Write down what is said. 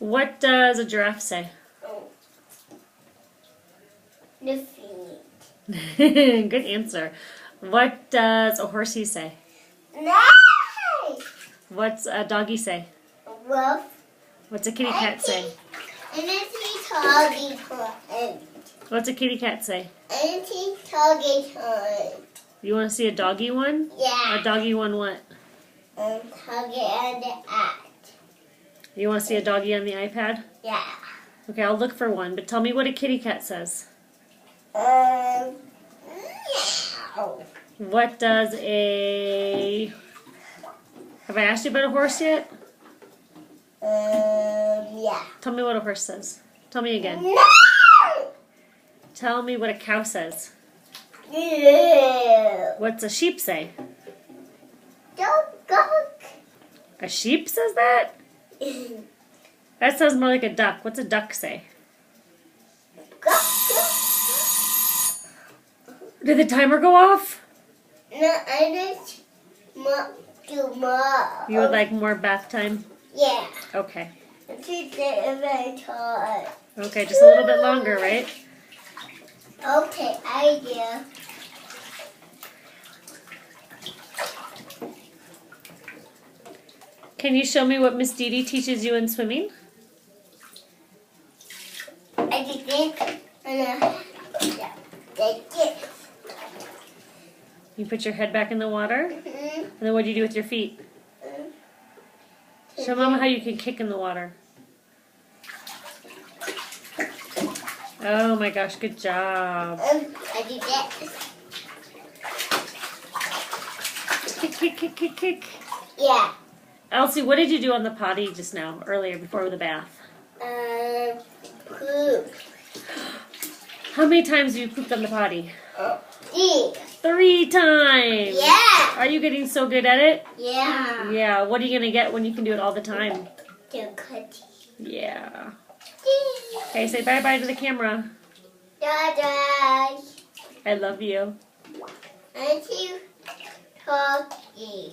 What does a giraffe say? The feet. Good answer. What does a horsey say? Nice. What's a doggy say? Wolf. What's a kitty cat say? Auntie Toggy. What's a kitty cat say? Auntie Toggy time. You want to see a doggy one? Yeah. A doggy one what? Toggy and the act. You want to see a doggy on the iPad? Yeah. Okay, I'll look for one, but tell me what a kitty cat says. Meow. What does a... Have I asked you about a horse yet? Yeah. Tell me what a horse says. Tell me again. No! Tell me what a cow says. No. What's a sheep say? Don't go. A sheep says that? That sounds more like a duck. What's a duck say? Go. Did the timer go off? No, I just do more. You would like more bath time? Yeah. Okay. Okay, Okay, just a little bit longer, right? idea. Can you show me what Miss Dee Dee teaches you in swimming? I did it. And it. You put your head back in the water, and then what do you do with your feet? Show Mama how you can kick in the water. Oh my gosh, good job. I did that. Kick, kick, kick, kick, kick. Yeah. Elsie, what did you do on the potty just now, earlier, before the bath? Poop. How many times have you pooped on the potty? 3. 3 times! Yeah. Are you getting so good at it? Yeah. Yeah, what are you going to get when you can do it all the time? The cookie. Yeah. Okay, say bye-bye to the camera. Bye. I love you. Auntie Toggy.